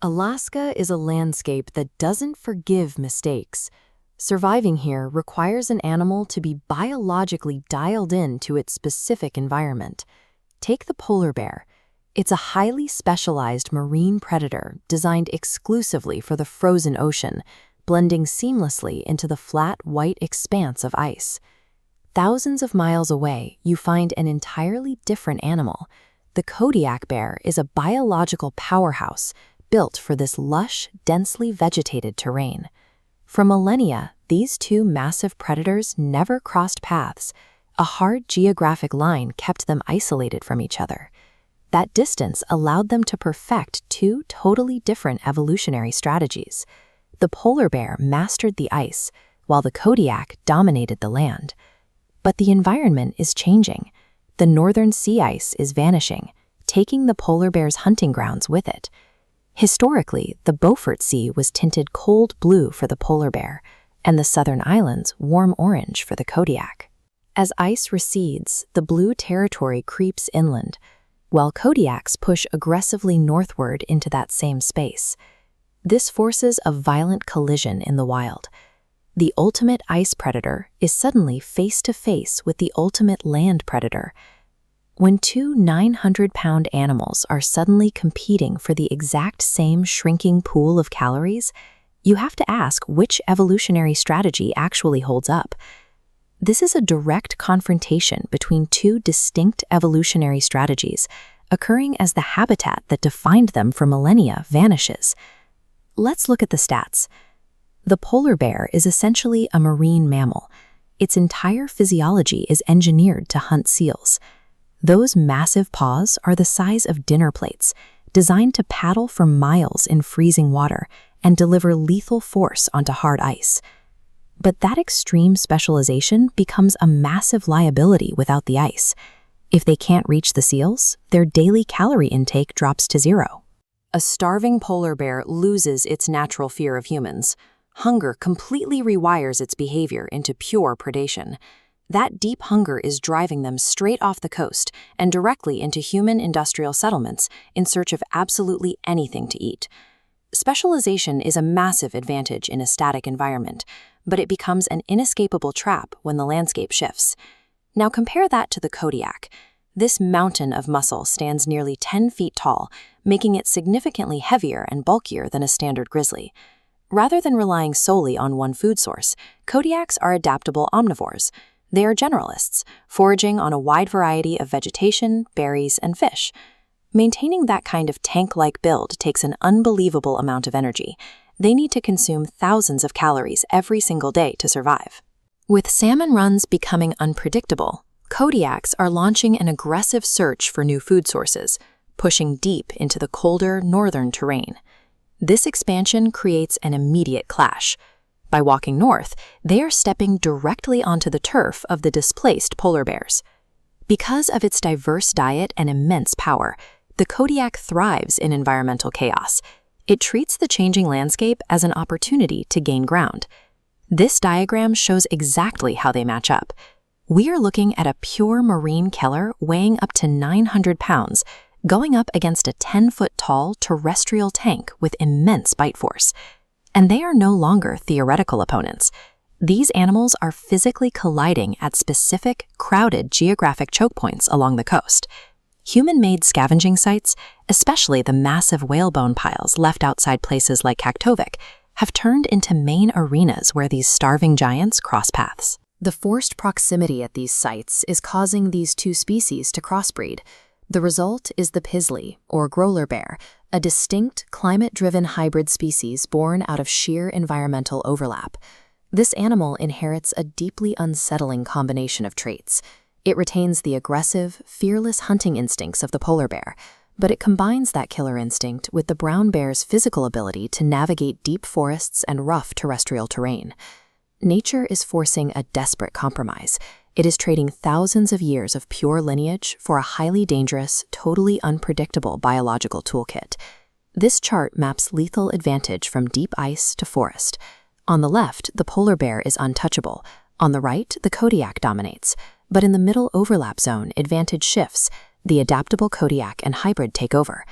Alaska is a landscape that doesn't forgive mistakes. Surviving here requires an animal to be biologically dialed in to its specific environment. Take the polar bear. It's a highly specialized marine predator designed exclusively for the frozen ocean, blending seamlessly into the flat, white expanse of ice. Thousands of miles away, you find an entirely different animal. The Kodiak bear is a biological powerhouse built for this lush, densely vegetated terrain. For millennia, these two massive predators never crossed paths. A hard geographic line kept them isolated from each other. That distance allowed them to perfect two totally different evolutionary strategies. The polar bear mastered the ice, while the Kodiak dominated the land. But the environment is changing. The northern sea ice is vanishing, taking the polar bear's hunting grounds with it. Historically, the Beaufort Sea was tinted cold blue for the polar bear, and the southern islands warm orange for the Kodiak. As ice recedes, the blue territory creeps inland, while Kodiaks push aggressively northward into that same space. This forces a violent collision in the wild. The ultimate ice predator is suddenly face-to-face with the ultimate land predator. When two 900-pound animals are suddenly competing for the exact same shrinking pool of calories, you have to ask which evolutionary strategy actually holds up. This is a direct confrontation between two distinct evolutionary strategies, occurring as the habitat that defined them for millennia vanishes. Let's look at the stats. The polar bear is essentially a marine mammal. Its entire physiology is engineered to hunt seals. Those massive paws are the size of dinner plates, designed to paddle for miles in freezing water and deliver lethal force onto hard ice. But that extreme specialization becomes a massive liability without the ice. If they can't reach the seals, their daily calorie intake drops to zero. A starving polar bear loses its natural fear of humans. Hunger completely rewires its behavior into pure predation. That deep hunger is driving them straight off the coast and directly into human industrial settlements in search of absolutely anything to eat. Specialization is a massive advantage in a static environment, but it becomes an inescapable trap when the landscape shifts. Now compare that to the Kodiak. This mountain of muscle stands nearly 10 feet tall, making it significantly heavier and bulkier than a standard grizzly. Rather than relying solely on one food source, Kodiaks are adaptable omnivores. They are generalists, foraging on a wide variety of vegetation, berries, and fish. Maintaining that kind of tank-like build takes an unbelievable amount of energy. They need to consume thousands of calories every single day to survive. With salmon runs becoming unpredictable, Kodiaks are launching an aggressive search for new food sources, pushing deep into the colder northern terrain. This expansion creates an immediate clash. By walking north, they are stepping directly onto the turf of the displaced polar bears. Because of its diverse diet and immense power, the Kodiak thrives in environmental chaos. It treats the changing landscape as an opportunity to gain ground. This diagram shows exactly how they match up. We are looking at a pure marine keller weighing up to 900 pounds, going up against a 10-foot-tall terrestrial tank with immense bite force. And they are no longer theoretical opponents. These animals are physically colliding at specific, crowded geographic choke points along the coast. Human-made scavenging sites, especially the massive whalebone piles left outside places like Kaktovik, have turned into main arenas where these starving giants cross paths. The forced proximity at these sites is causing these two species to crossbreed. The result is the Pizzly, or Grolar bear, a distinct, climate-driven hybrid species born out of sheer environmental overlap. This animal inherits a deeply unsettling combination of traits. It retains the aggressive, fearless hunting instincts of the polar bear, but it combines that killer instinct with the brown bear's physical ability to navigate deep forests and rough terrestrial terrain. Nature is forcing a desperate compromise. It is trading thousands of years of pure lineage for a highly dangerous, totally unpredictable biological toolkit. This chart maps lethal advantage from deep ice to forest. On the left, the polar bear is untouchable. On the right, the Kodiak dominates. But in the middle overlap zone, advantage shifts. The adaptable Kodiak and hybrid take over.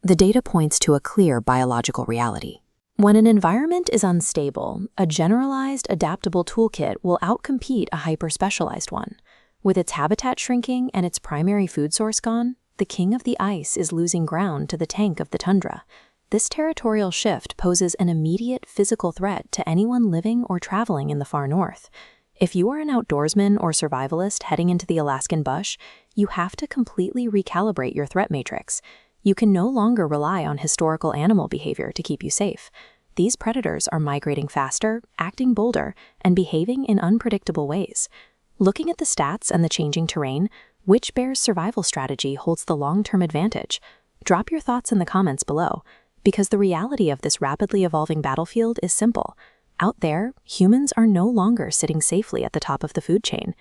The data points to a clear biological reality. When an environment is unstable, a generalized, adaptable toolkit will outcompete a hyper-specialized one. With its habitat shrinking and its primary food source gone, the king of the ice is losing ground to the tank of the tundra. This territorial shift poses an immediate physical threat to anyone living or traveling in the far north. If you are an outdoorsman or survivalist heading into the Alaskan bush, you have to completely recalibrate your threat matrix. You can no longer rely on historical animal behavior to keep you safe. These predators are migrating faster, acting bolder, and behaving in unpredictable ways. Looking at the stats and the changing terrain, which bear's survival strategy holds the long-term advantage? Drop your thoughts in the comments below, because the reality of this rapidly evolving battlefield is simple. Out there, humans are no longer sitting safely at the top of the food chain.